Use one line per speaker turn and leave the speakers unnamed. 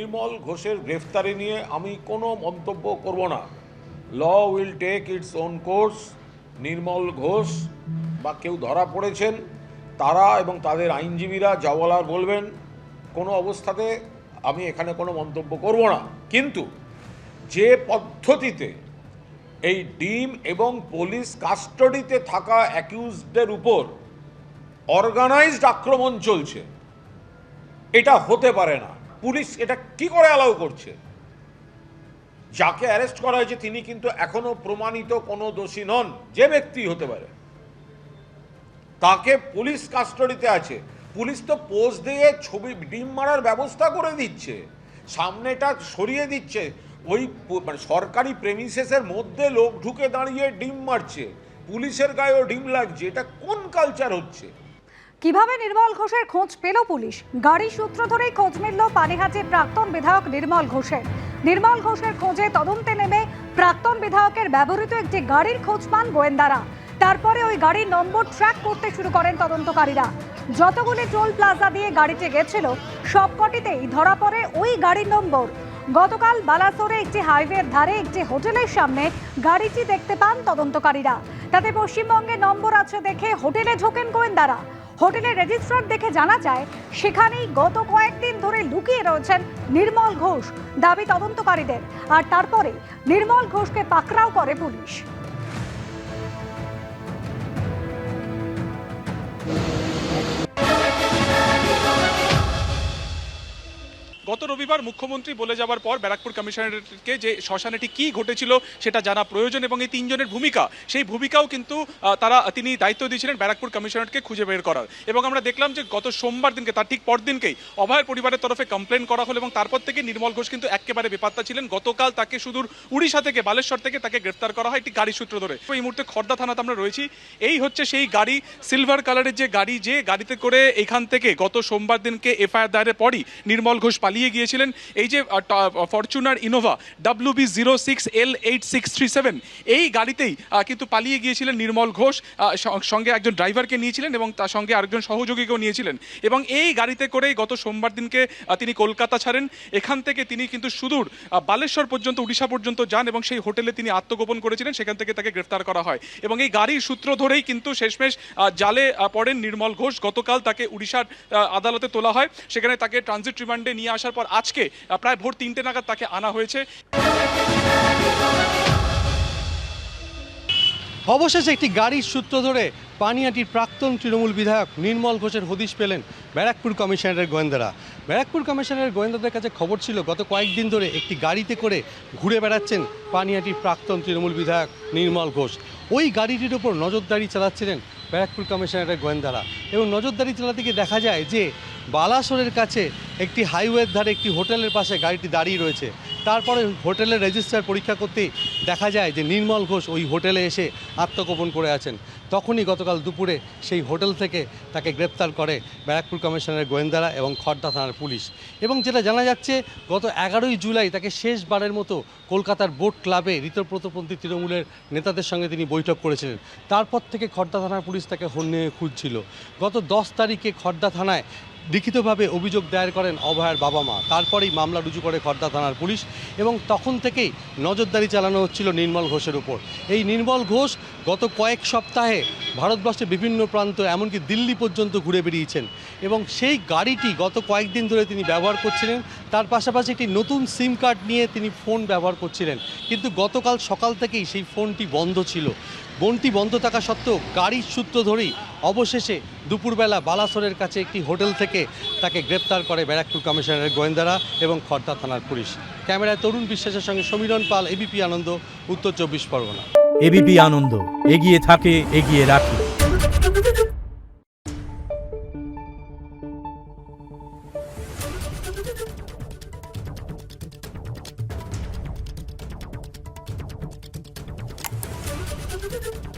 নির্মল ঘোষের গ্রেফতারি নিয়ে আমি কোনো মন্তব্য করব না। Law will take its own course. Nirmal Ghosh বা কেউ ধরা পড়েছেন, তারা এবং তাদের আইনজীবীরা যা বলার বলবেন। কোনো অবস্থাতে আমি এখানে কোনো মন্তব্য করব না। কিন্তু যে পদ্ধতিতে এই ডিম এবং পুলিশ কাস্টডিতে থাকা অ্যাকিউজদের উপর অর্গানাইজড আক্রমণ চলছে, এটা হতে পারে না। পুলিশ এটা কি করে অ্যালাউ করছে? যাকে অ্যারেস্ট করা হয়েছে তিনি কিন্তু এখনো প্রমাণিত কোনো দোষী নন, যে ব্যক্তি হতে পারে, তাকে পুলিশ কাস্টডিতে আছে। পুলিশ তো পোজ দিয়ে ছবি ডিম মারার ব্যবস্থা করে দিচ্ছে, সামনেটা সরিয়ে দিচ্ছে, ওই মানে সরকারি প্রেমিসেসের মধ্যে লোক ঢুকে দাঁড়িয়ে ডিম মারছে, পুলিশের গায়েও ডিম লাগছে। এটা কোন কালচার হচ্ছে?
কিভাবে নির্মল ঘোষের খোঁজ পেল পুলিশ? গাড়ি সূত্র ধরেই খোঁজ মিলল পানিহাটির প্রাক্তন বিধায়ক নির্মল ঘোষের। নির্মল ঘোষের খোঁজে তদন্তে নেমে প্রাক্তন বিধায়কের ব্যবহৃত একটি গাড়ির খোঁজ পান গোয়েন্দারা। তারপরে ওই গাড়ির নম্বর ট্র্যাক করতে শুরু করেন তদন্তকারীরা। যতগুলি টোল প্লাজা দিয়ে গাড়িতে গেছিল সবকটিতেই ধরা পড়ে ওই গাড়ির নম্বর। গতকাল বালাসোরে একটি হাইওয়ের ধারে একটি হোটেলের সামনে গাড়িটি দেখতে পান তদন্তকারীরা। তাতে পশ্চিমবঙ্গের নম্বর আছে দেখে হোটেলে ঢোকেন গোয়েন্দারা। হোটেলের রেজিস্ট্রার দেখে জানা যায় সেখানেই গত কয়েকদিন ধরে লুকিয়ে রয়েছেন নির্মল ঘোষ, দাবি তদন্তকারীদের। আর তারপরে নির্মল ঘোষকে পাকড়াও করে পুলিশ।
গত রবিবার মুখ্যমন্ত্রী বলে যাবার পর ব্যারাকপুর কমিশনারেটকে যে শ্মশানেটি কি ঘটেছিল সেটা জানা প্রয়োজন এবং এই তিনজনের ভূমিকা, সেই ভূমিকাও কিন্তু তিনি দায়িত্ব দিয়েছিলেন ব্যারাকপুর কমিশনারেটকে খুঁজে বের করার। এবং আমরা দেখলাম যে গত সোমবার দিনকে, তার ঠিক পরদিনকেই অভয়ের পরিবারের তরফে কমপ্লেন করা হলো এবং তারপর থেকে নির্মল ঘোষ কিন্তু একেবারে বেপাত্তা ছিলেন। গতকাল তাকে সুদূর উড়িষ্যা থেকে, বালেশ্বর থেকে তাকে গ্রেফতার করা হয় একটি গাড়ি সূত্র ধরে। এই মুহূর্তে খর্দা থানাতে আমরা রয়েছি। এই হচ্ছে সেই গাড়ি, সিলভার কালারের যে গাড়ি, যে গাড়িতে করে এখান থেকে গত সোমবার দিনকে এফআইআর দায়েরের পরই নির্মল ঘোষ পালিয়ে গিয়েছিলেন। এই যে ফরচুনার ইনোভা WB06L8637 এই গাড়িতেই কিন্তু পালিয়ে গিয়েছিলেন নির্মল ঘোষ। সঙ্গে একজন ড্রাইভারকে নিয়েছিলেন এবং তার সঙ্গে আরেকজন সহযোগীকেও নিয়েছিলেন। এবং এই গাড়িতে করেই গত সোমবার দিনকে তিনি কলকাতা ছাড়েন। এখান থেকে তিনি কিন্তু সুদূর বালেশ্বর পর্যন্ত, উড়িষ্যা পর্যন্ত যান এবং সেই হোটেলে তিনি আত্মগোপন করেছিলেন। সেখান থেকে তাকে গ্রেফতার করা হয় এবং এই গাড়ির সূত্র ধরেই কিন্তু শেষমেশ জালে পড়েন নির্মল ঘোষ। গতকাল তাকে উড়িষ্যার আদালতে তোলা হয়। সেখানে তাকে ট্রানজিট রিমান্ডে নিয়ে আসার পর আজকে প্রায় ভোর 3টে নাগাদ তাকে আনা হয়েছে।
অবশেষে একটি গাড়ির সূত্র ধরে পানিহাটির প্রাক্তন তৃণমূল বিধায়ক নির্মল ঘোষের হদিশ পেলেন ব্যারাকপুর কমিশনারের গোয়েন্দারা। ব্যারাকপুর কমিশনারের গোয়েন্দাদের কাছে খবর ছিল গত কয়েকদিন ধরে একটি গাড়িতে করে ঘুরে বেড়াচ্ছেন পানিহাটির প্রাক্তন তৃণমূল বিধায়ক নির্মল ঘোষ। ওই গাড়িটির ওপর নজরদারি চালাচ্ছিলেন ব্যারাকপুর কমিশনারের গোয়েন্দারা এবং নজরদারি চালাতে গিয়ে দেখা যায় যে বালাসোরের কাছে একটি হাইওয়ের ধারে একটি হোটেলের পাশে গাড়িটি দাঁড়িয়ে রয়েছে। তারপরে হোটেলের রেজিস্টার পরীক্ষা করতেই দেখা যায় যে নির্মল ঘোষ ওই হোটেলে এসে আত্মগোপন করে আছেন। তখনই গতকাল দুপুরে সেই হোটেল থেকে তাকে গ্রেপ্তার করে ব্যারাকপুর কমিশনারের গোয়েন্দারা এবং খর্দা থানার পুলিশ। এবং যেটা জানা যাচ্ছে গত 11ই জুলাই তাকে শেষবারের মতো কলকাতার বোট ক্লাবে ঋতব্রতপন্থী তৃণমূলের নেতাদের সঙ্গে তিনি বৈঠক করেছিলেন। তারপর থেকে খর্দা থানার পুলিশ তাকে হন্যে খুঁজছিল। গত 10 তারিখে খর্দা থানায় লিখিতভাবে অভিযোগ দায়ের করেন অভয়ের বাবা মা। তারপরেই মামলা রুজু করে খর্দা থানার পুলিশ এবং তখন থেকেই নজরদারি চালানো হচ্ছিল নির্মল ঘোষের উপর। এই নির্মল ঘোষ গত কয়েক সপ্তাহে ভারতবর্ষের বিভিন্ন প্রান্ত, এমনকি দিল্লি পর্যন্ত ঘুরে বেরিয়েছেন এবং সেই গাড়িটি গত কয়েকদিন ধরে তিনি ব্যবহার করছিলেন। তার পাশাপাশি একটি নতুন সিম কার্ড নিয়ে তিনি ফোন ব্যবহার করছিলেন, কিন্তু গতকাল সকাল থেকেই সেই ফোনটি বন্ধ ছিল। ফোনটি বন্ধ থাকা সত্ত্বেও গাড়ির সূত্র ধরেই অবশেষে দুপুরবেলা বালাসোরের কাছে একটি হোটেল থেকে তাকে গ্রেপ্তার করে ব্যারাকপুর কমিশনারের গোয়েন্দারা এবং খর্দা থানার পুলিশ। ক্যামেরায় তরুণ বিশ্বাসের সঙ্গে সমীরণ পাল, এবিপি আনন্দ, উত্তর 24 পরগনা।
এবিপি আনন্দ, এগিয়ে থাকে, এগিয়ে রাখে।
Thank you.